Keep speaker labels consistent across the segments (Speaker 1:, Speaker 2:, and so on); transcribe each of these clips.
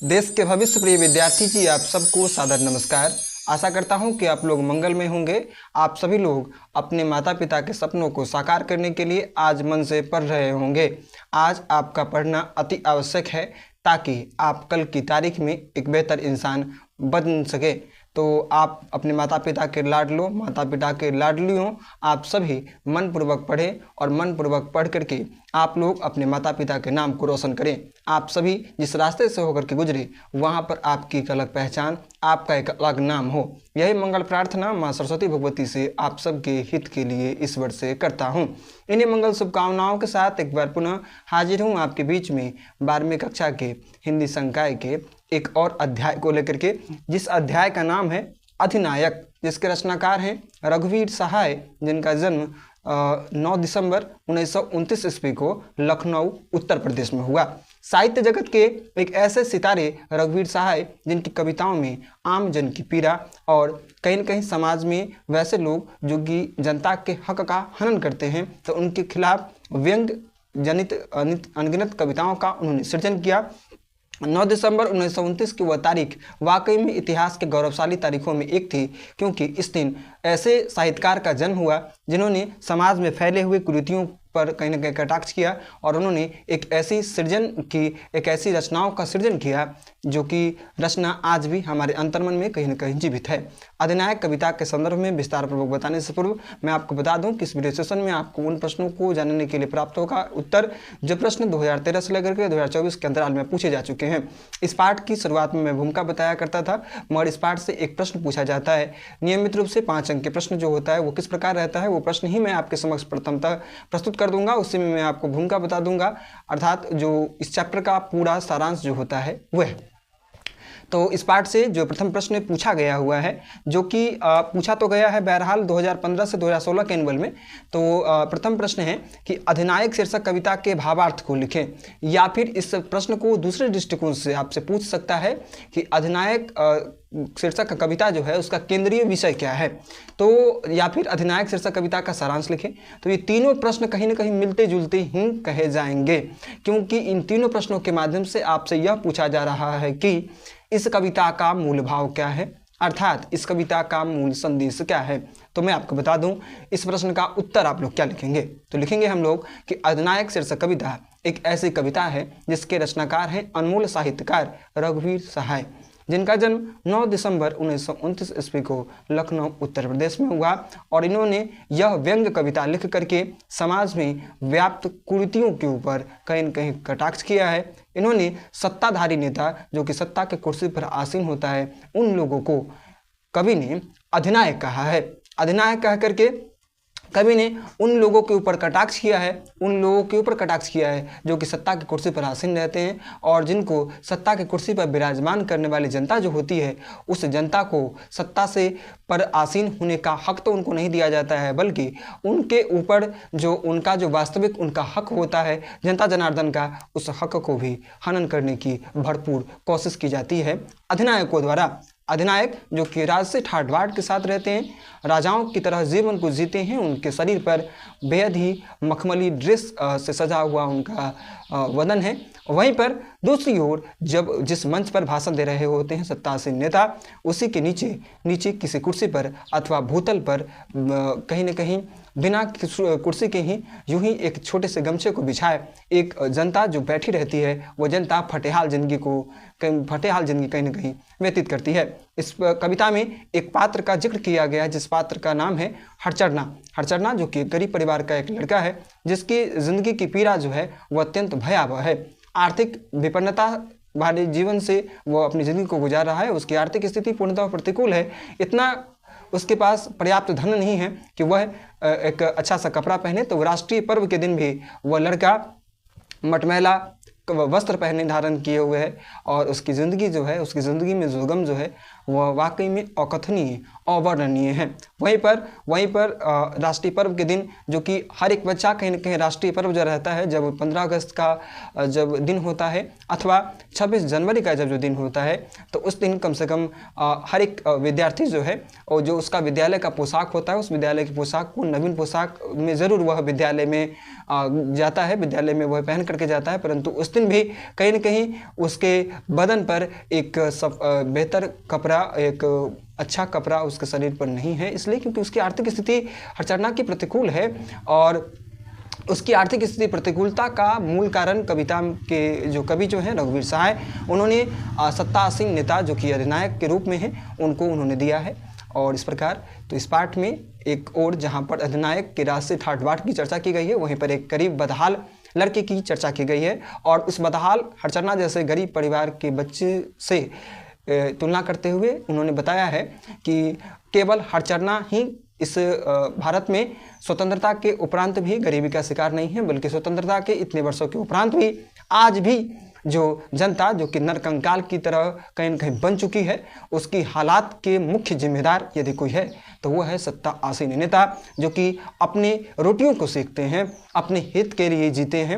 Speaker 1: देश के भविष्य प्रिय विद्यार्थी जी, आप सबको सादर नमस्कार। आशा करता हूं कि आप लोग मंगल में होंगे। आप सभी लोग अपने माता पिता के सपनों को साकार करने के लिए आज मन से पढ़ रहे होंगे। आज आपका पढ़ना अति आवश्यक है ताकि आप कल की तारीख में एक बेहतर इंसान बन सके। तो आप अपने माता पिता के लाडलों, माता पिता के लाडलियों, आप सभी मनपूर्वक पढ़ें और मनपूर्वक पढ़ करके आप लोग अपने माता पिता के नाम को रोशन करें। आप सभी जिस रास्ते से होकर के गुजरे वहाँ पर आपकी एक अलग पहचान, आपका एक अलग नाम हो। यही मंगल प्रार्थना माँ सरस्वती भगवती से आप सबके हित के लिए ईश्वर से करता हूँ। इन्हीं मंगल शुभकामनाओं के साथ एक बार पुनः हाजिर हूँ आपके बीच में 12वीं कक्षा के हिंदी संकाय के एक और अध्याय को लेकर के, जिस अध्याय का नाम है अधिनायक, जिसके रचनाकार हैं रघुवीर सहाय, जिनका जन्म 9 दिसंबर 1929 ईस्वी को लखनऊ उत्तर प्रदेश में हुआ। साहित्य जगत के एक ऐसे सितारे रघुवीर सहाय जिनकी कविताओं में आम जन की पीड़ा और कहीं न कहीं समाज में वैसे लोग जो कि जनता के हक का हनन करते हैं, तो उनके खिलाफ व्यंग जनित अनगिनत कविताओं का उन्होंने सृजन किया। 9 दिसंबर 1929 की वह तारीख वाकई में इतिहास के गौरवशाली तारीखों में एक थी, क्योंकि इस दिन ऐसे साहित्यकार का जन्म हुआ जिन्होंने समाज में फैले हुए कुरीतियों पर कहीं न कहीं कटाक्ष किया और उन्होंने एक ऐसी सृजन की, एक ऐसी रचनाओं का सृजन किया जो कि रचना आज भी हमारे अंतर्मन में कहीं न कहीं जीवित है। अधिनायक कविता के संदर्भ में विस्तार पूर्वक बताने से पूर्व मैं आपको बता दूं कि इस वीडियो सेशन में आपको उन प्रश्नों को जानने के लिए प्राप्त होगा उत्तर जो प्रश्न 2013 से लेकर के 2024 के अंतराल में पूछे जा चुके हैं। इस पाठ की शुरुआत में मैं भूमिका बताया करता था, मगर इस पाठ से एक प्रश्न पूछा जाता है। नियमित रूप से 5 अंक के प्रश्न जो होता है वो किस प्रकार रहता है, वो प्रश्न ही मैं आपके समक्ष प्रथमतः प्रस्तुत कर दूंगा। उसी में मैं आपको भूमिका बता दूंगा, अर्थात जो इस चैप्टर का पूरा सारांश जो होता है वह है। तो इस पाठ से जो प्रथम प्रश्न पूछा गया हुआ है, जो कि पूछा तो गया है बहरहाल 2015 से 2016 के एनुअल में। तो प्रथम प्रश्न है कि अधिनायक शीर्षक कविता के भावार्थ को लिखें, या फिर इस प्रश्न को दूसरे दृष्टिकोण से आपसे पूछ सकता है कि अधिनायक शीर्षक कविता जो है उसका केंद्रीय विषय क्या है, तो या फिर अधिनायक शीर्षक कविता का सारांश लिखें। तो ये तीनों प्रश्न कहीं ना कहीं मिलते जुलते ही कहे जाएंगे, क्योंकि इन तीनों प्रश्नों के माध्यम से आपसे यह पूछा जा रहा है कि इस कविता का मूल भाव क्या है, अर्थात इस कविता का मूल संदेश क्या है। तो मैं आपको बता दूं इस प्रश्न का उत्तर आप लोग क्या लिखेंगे। तो लिखेंगे हम लोग कि अधिनायक शीर्षक कविता एक ऐसी कविता है जिसके रचनाकार हैं अनमोल साहित्यकार रघुवीर सहाय, जिनका जन्म 9 दिसंबर 1929 ईस्वी को लखनऊ उत्तर प्रदेश में हुआ। और इन्होंने यह व्यंग्य कविता लिख करके समाज में व्याप्त कुरीतियों के ऊपर कहीं न कहीं कटाक्ष किया है। इन्होंने सत्ताधारी नेता जो कि सत्ता के कुर्सी पर आसीन होता है, उन लोगों को कवि ने अधिनायक कहा है। अधिनायक कह करके कवि ने उन लोगों के ऊपर कटाक्ष किया है, उन लोगों के ऊपर कटाक्ष किया है जो कि सत्ता की कुर्सी पर आसीन रहते हैं, और जिनको सत्ता की कुर्सी पर विराजमान करने वाली जनता जो होती है, उस जनता को सत्ता से पर आसीन होने का हक तो उनको नहीं दिया जाता है, बल्कि उनके ऊपर जो उनका जो वास्तविक उनका हक होता है जनता जनार्दन का, उस हक को भी हनन करने की भरपूर कोशिश की जाती है अधिनायकों द्वारा। अधिनायक जो कि राज से ठाट बाट के साथ रहते हैं, राजाओं की तरह जीवन को जीते हैं, उनके शरीर पर बेहद ही मखमली ड्रेस से सजा हुआ उनका वदन है। वहीं पर दूसरी ओर जब जिस मंच पर भाषण दे रहे होते हैं सत्तासीन नेता, उसी के नीचे किसी कुर्सी पर अथवा भूतल पर कहीं न कहीं बिना कुर्सी के ही यूं ही एक छोटे से गमछे को बिछाए एक जनता जो बैठी रहती है, वो जनता फटेहाल जिंदगी कहीं न कहीं व्यतीत करती है। इस कविता में एक पात्र का जिक्र किया गया है, जिस पात्र का नाम है हरचरना, जो कि गरीब परिवार का एक लड़का है, जिसकी जिंदगी की पीड़ा जो है वह अत्यंत भयावह है। आर्थिक विपन्नता वाले जीवन से वो अपनी ज़िंदगी को गुजार रहा है। उसकी आर्थिक स्थिति पूर्णतः प्रतिकूल है। इतना उसके पास पर्याप्त धन नहीं है कि वह एक अच्छा सा कपड़ा पहने, तो राष्ट्रीय पर्व के दिन भी वह लड़का मटमैला वस्त्र पहने धारण किए हुए है, और उसकी ज़िंदगी जो है, उसकी ज़िंदगी में जो गम जो है वह वाकई में अकथनीय अवर्णनीय है। वहीं पर राष्ट्रीय पर्व के दिन, जो कि हर एक बच्चा कहीं ना कहीं राष्ट्रीय पर्व जो रहता है, जब 15 अगस्त का जब दिन होता है अथवा 26 जनवरी का जब जो दिन होता है, तो उस दिन कम से कम हर एक विद्यार्थी जो है, और जो उसका विद्यालय का पोशाक होता है, उस विद्यालय की पोशाक को नवीन पोशाक में ज़रूर वह विद्यालय में जाता है, विद्यालय में वह पहन करके जाता है। परंतु उस दिन भी कहीं न कहीं उसके बदन पर एक बेहतर कपड़ा, एक अच्छा कपड़ा उसके शरीर पर नहीं है, इसलिए क्योंकि उसकी आर्थिक स्थिति हर की प्रतिकूल है। और उसकी आर्थिक स्थिति प्रतिकूलता का मूल कारण कविता के जो कवि जो हैं रघुवीर सहाय, उन्होंने सत्तासीन नेता जो कि अधिनायक के रूप में हैं, उनको उन्होंने दिया है। और इस प्रकार तो इस पाठ में एक और जहाँ पर अधिनायक के राज से ठाठ बाट की चर्चा की गई है, वहीं पर एक गरीब बदहाल लड़के की चर्चा की गई है। और उस बदहाल हरचरना जैसे गरीब परिवार के बच्चे से तुलना करते हुए उन्होंने बताया है कि केवल हरचरना ही इस भारत में स्वतंत्रता के उपरांत भी गरीबी का शिकार नहीं है, बल्कि स्वतंत्रता के इतने वर्षों के उपरांत भी आज भी जो जनता जो कि नरकंकाल की तरह कहीं न कहीं बन चुकी है, उसकी हालात के मुख्य जिम्मेदार यदि कोई है तो वो है सत्ता आसीन नेता, जो कि अपने रोटियों को सेकते हैं, अपने हित के लिए जीते हैं।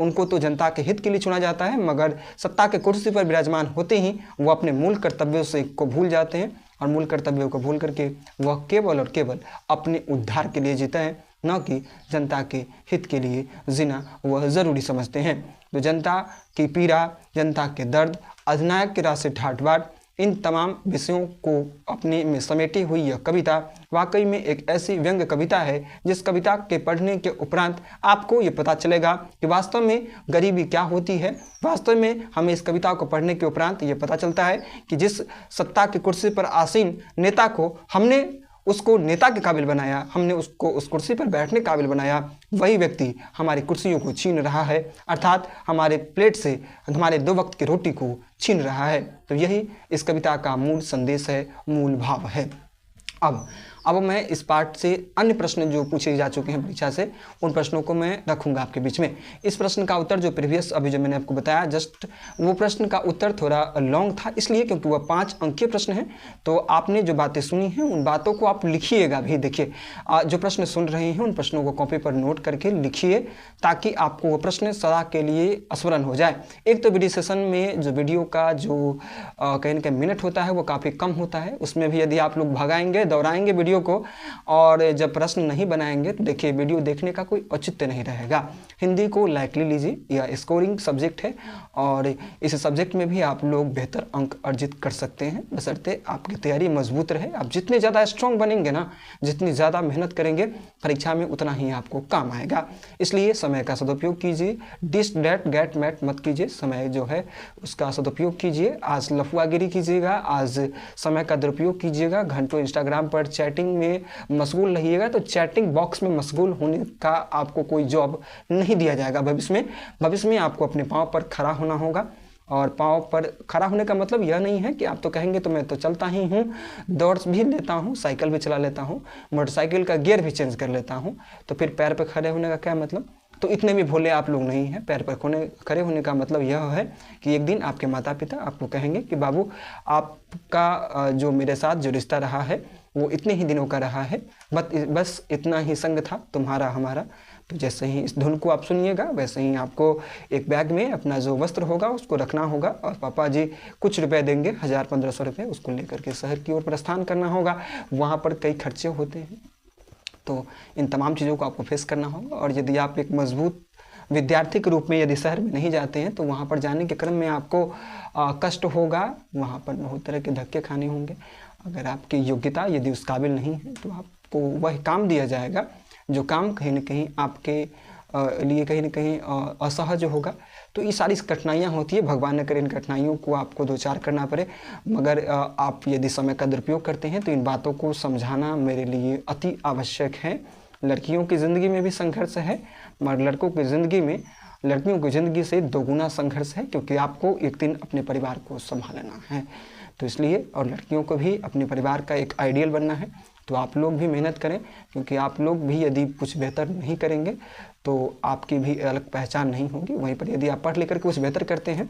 Speaker 1: उनको तो जनता के हित के लिए चुना जाता है, मगर सत्ता के कुर्सी पर विराजमान होते ही वो अपने मूल कर्तव्यों से को भूल जाते हैं, और मूल कर्तव्यों को भूल करके वह केवल और केवल अपने उद्धार के लिए जीता है, न कि जनता के हित के लिए जीना वह ज़रूरी समझते हैं। तो जनता की पीड़ा, जनता के दर्द, अधिनायक के राज से ठाठ बाट, इन तमाम विषयों को अपने में समेटी हुई यह कविता वाकई में एक ऐसी व्यंग्य कविता है जिस कविता के पढ़ने के उपरांत आपको ये पता चलेगा कि वास्तव में गरीबी क्या होती है। वास्तव में हमें इस कविता को पढ़ने के उपरांत ये पता चलता है कि जिस सत्ता की कुर्सी पर आसीन नेता को हमने उसको नेता के काबिल बनाया, हमने उसको उस कुर्सी पर बैठने काबिल बनाया, वही व्यक्ति हमारी कुर्सियों को छीन रहा है, अर्थात हमारे प्लेट से हमारे 2 वक्त की रोटी को छीन रहा है। तो यही इस कविता का मूल संदेश है, मूल भाव है। अब मैं इस पाठ से अन्य प्रश्न जो पूछे जा चुके हैं परीक्षा से, उन प्रश्नों को मैं रखूंगा आपके बीच में। इस प्रश्न का उत्तर जो प्रीवियस अभी जो मैंने आपको बताया जस्ट, वो प्रश्न का उत्तर थोड़ा लॉन्ग था, इसलिए क्योंकि वह 5 अंकीय प्रश्न है। तो आपने जो बातें सुनी हैं उन बातों को आप लिखिएगा भी। देखिए जो प्रश्न सुन रहे हैं उन प्रश्नों को कॉपी पर नोट करके लिखिए, ताकि आपको वो प्रश्न सदा के लिए स्मरण हो जाए। एक तो वीडियो सेशन में जो वीडियो का जो कहीं न कहीं मिनट होता है वो काफ़ी कम होता है, उसमें भी यदि आप लोग भगाएंगे दौड़ाएंगे वीडियो को और जब प्रश्न नहीं बनाएंगे तो देखिए वीडियो देखने का कोई औचित्य नहीं रहेगा। हिंदी को लाइटली लीजिए, यह स्कोरिंग सब्जेक्ट है और इस सब्जेक्ट में भी आप लोग बेहतर अंक अर्जित कर सकते हैं, बशर्ते आपकी तैयारी मजबूत रहे। आप जितने ज़्यादा स्ट्रॉन्ग बनेंगे ना, जितनी ज़्यादा मेहनत करेंगे परीक्षा में, उतना ही आपको काम आएगा। इसलिए समय का सदुपयोग कीजिए, डिस डैट गैट मैट मत कीजिए, समय जो है उसका सदुपयोग कीजिए। आज लफुआगिरी कीजिएगा, आज समय का दुरुपयोग कीजिएगा, घंटों इंस्टाग्राम पर चैटिंग में मशगूल रहिएगा तो चैटिंग बॉक्स में मशगूल होने का आपको कोई जॉब नहीं दिया जाएगा भविष्य में आपको अपने पाँव पर खड़ा होना होगा। और पाँव पर खड़ा होने का मतलब यह नहीं है कि आप तो कहेंगे तो मैं तो चलता ही हूँ, दौड़ भी लेता हूँ, साइकिल भी चला लेता हूँ, मोटरसाइकिल का गियर भी चेंज कर लेता हूँ, तो फिर पैर पर खड़े होने का क्या मतलब। तो इतने भी भोले आप लोग नहीं हैं। पैर पर खड़े होने का मतलब यह है कि एक दिन आपके माता पिता आपको कहेंगे कि बाबू आपका जो मेरे साथ जो रिश्ता रहा है वो इतने ही दिनों का रहा है, बस इतना ही संग था तुम्हारा हमारा। तो जैसे ही इस धुन को आप सुनिएगा वैसे ही आपको एक बैग में अपना जो वस्त्र होगा उसको रखना होगा और पापा जी कुछ रुपए देंगे, 1000-1500 रुपये, उसको लेकर के शहर की ओर प्रस्थान करना होगा। वहाँ पर कई खर्चे होते हैं, तो इन तमाम चीज़ों को आपको फेस करना होगा। और यदि आप एक मजबूत विद्यार्थी के रूप में यदि शहर में नहीं जाते हैं तो वहाँ पर जाने के क्रम में आपको कष्ट होगा, वहाँ पर बहुत तरह के धक्के खाने होंगे। अगर आपकी योग्यता यदि उस काबिल नहीं है तो आपको वह काम दिया जाएगा जो काम कहीं न कहीं आपके लिए कहीं न कहीं असहज होगा। तो ये सारी कठिनाइयाँ होती है, भगवान न करे इन कठिनाइयों को आपको दो चार करना पड़े, मगर आप यदि समय का दुरुपयोग करते हैं तो इन बातों को समझाना मेरे लिए अति आवश्यक है। लड़कियों की ज़िंदगी में भी संघर्ष है, मगर लड़कियों की ज़िंदगी से दोगुना संघर्ष है, क्योंकि आपको एक दिन अपने परिवार को संभालना है। तो इसलिए और लड़कियों को भी अपने परिवार का एक आइडियल बनना है। तो आप लोग भी मेहनत करें, क्योंकि आप लोग भी यदि कुछ बेहतर नहीं करेंगे तो आपकी भी अलग पहचान नहीं होगी। वहीं पर यदि आप पढ़ लिख कर कुछ बेहतर करते हैं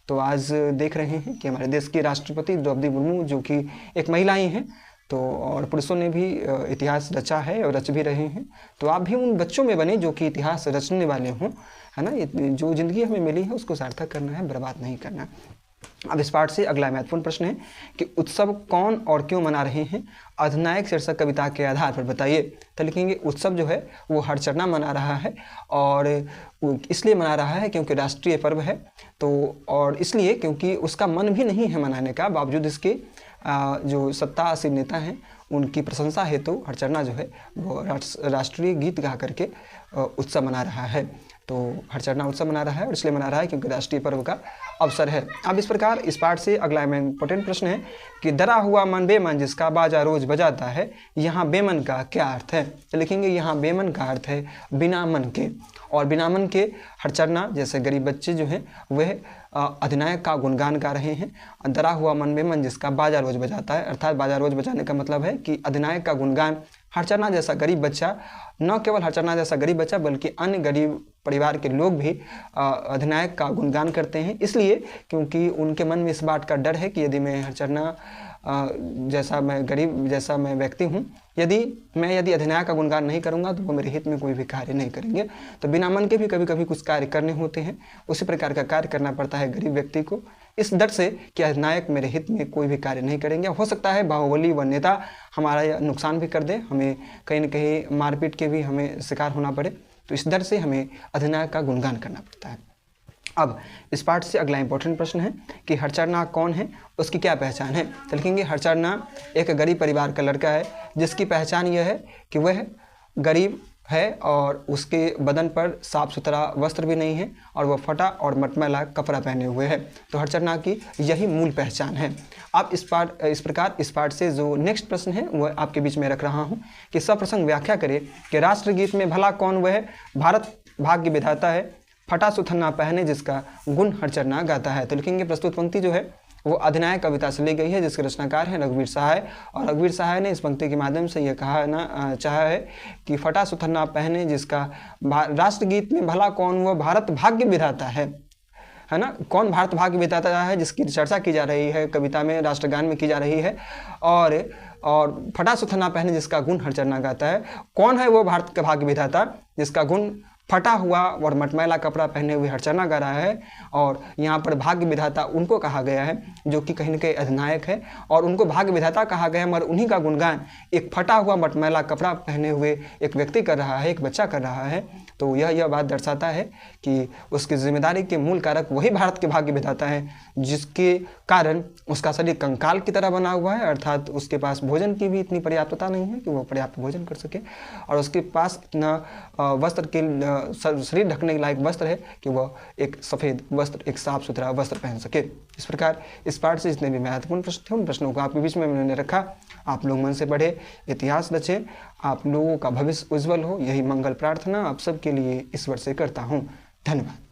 Speaker 1: तो आज देख रहे हैं कि हमारे देश की राष्ट्रपति द्रौपदी मुर्मू जो कि एक महिला ही हैं, तो और पुरुषों ने भी इतिहास रचा है और रच भी रहे हैं। तो आप भी उन बच्चों में बने जो कि इतिहास रचने वाले हों, है ना। जो ज़िंदगी हमें मिली है उसको सार्थक करना है, बर्बाद नहीं करना। अब इस पाठ से अगला महत्वपूर्ण प्रश्न है कि उत्सव कौन और क्यों मना रहे हैं, अधिनायक शीर्षक कविता के आधार पर बताइए। तो लिखेंगे उत्सव जो है वो हरचरना मना रहा है और इसलिए मना रहा है क्योंकि राष्ट्रीय पर्व है, तो और इसलिए क्योंकि उसका मन भी नहीं है मनाने का, बावजूद इसके जो सत्तासीन नेता हैं उनकी प्रशंसा हेतु तो हरचरना जो है वो राष्ट्रीय गीत गा करके उत्सव मना रहा है। तो हरचरना उत्सव मना रहा है और इसलिए मना रहा है क्योंकि राष्ट्रीय पर्व का अवसर है। अब इस प्रकार इस पाठ से अगला में इंपॉर्टेंट प्रश्न है कि डरा हुआ मन बेमन जिसका बाजा रोज बजाता है, यहाँ बेमन का क्या अर्थ है। तो लिखेंगे यहाँ बेमन का अर्थ है बिना मन के, और बिना मन के हरचरना जैसे गरीब बच्चे जो हैं वह अधिनायक का गुणगान गा रहे हैं। डरा हुआ मन बेमन जिसका बाजा रोज बजाता है, अर्थात बाजा रोज बजाने का मतलब है कि अधिनायक का गुणगान हरचरना जैसा गरीब बच्चा, न केवल हरचरना जैसा गरीब बच्चा बल्कि अन्य गरीब परिवार के लोग भी अधिनायक का गुणगान करते हैं, इसलिए क्योंकि उनके मन में इस बात का डर है कि यदि मैं हरचरना जैसा मैं गरीब जैसा मैं व्यक्ति हूँ, यदि अधिनायक का गुणगान नहीं करूँगा तो वो मेरे हित में कोई भी कार्य नहीं करेंगे। तो बिना मन के भी कभी कभी कुछ कार्य करने होते हैं, उसी प्रकार का कार्य करना पड़ता है गरीब व्यक्ति को, इस डर से कि अधिनायक मेरे हित में कोई भी कार्य नहीं करेंगे। हो सकता है बाहुबली व नेता हमारा नुकसान भी कर दे, हमें कहीं न कहीं मारपीट के भी हमें शिकार होना पड़े, तो इस डर से हमें अधिनायक का गुणगान करना पड़ता है। अब इस पाठ से अगला इंपॉर्टेंट प्रश्न है कि हरचरना कौन है, उसकी क्या पहचान है। तो लिखेंगे हरचरना एक गरीब परिवार का लड़का है जिसकी पहचान यह है कि वह गरीब है और उसके बदन पर साफ सुथरा वस्त्र भी नहीं है और वह फटा और मटमैला कपड़ा पहने हुए है। तो हरचरना की यही मूल पहचान है। अब इस प्रकार इस पाठ से जो नेक्स्ट प्रश्न है वह आपके बीच में रख रहा हूँ कि सब प्रसंग व्याख्या करें कि राष्ट्रगीत में भला कौन वह भारत भाग्य विधाता है, फटा सुथन्ना पहने जिसका गुण हरचरना गाता है। तो लिखेंगे प्रस्तुत पंक्ति जो है वो अधिनायक कविता से ली गई है जिसके रचनाकार हैं रघुवीर सहाय, और रघुवीर सहाय ने इस पंक्ति के माध्यम से यह चाहा है कि फटा सुथन्ना पहने जिसका राष्ट्रगीत में भला कौन वह भारत भाग्य विधाता है ना। कौन भारत भाग्य विधाता है जिसकी चर्चा की जा रही है कविता में, राष्ट्रगान में की जा रही है, और फटा सुथन्ना पहने जिसका गुण हरचरना गाता है। कौन है वो भारत का भाग्य विधाता जिसका गुण फटा हुआ और मटमैला कपड़ा पहने हुए हरचरना गा रहा है, और यहाँ पर भाग्य विधाता उनको कहा गया है जो कि कहीं न कहीं अधिनायक है, और उनको भाग्य विधाता कहा गया है मगर उन्हीं का गुणगान एक फटा हुआ मटमैला कपड़ा पहने हुए एक व्यक्ति कर रहा है, एक बच्चा कर रहा है। तो यह बात दर्शाता है कि उसकी जिम्मेदारी के मूल कारक वही भारत के भाग्य विधाता है, जिसके कारण उसका शरीर कंकाल की तरह बना हुआ है, अर्थात उसके पास भोजन की भी इतनी पर्याप्तता नहीं है कि वह पर्याप्त भोजन कर सके, और उसके पास इतना वस्त्र के शरीर ढकने के लायक वस्त्र है कि वह एक सफ़ेद वस्त्र, एक साफ सुथरा वस्त्र पहन सके। इस प्रकार इस पाठ से जितने भी महत्वपूर्ण प्रश्न थे उन प्रश्नों को आपके बीच में मैंने रखा। आप लोग मन से पढ़े, इतिहास रचे, आप लोगों का भविष्य उज्जवल हो, यही मंगल प्रार्थना आप सबके लिए ईश्वर से करता हूँ। धन्यवाद।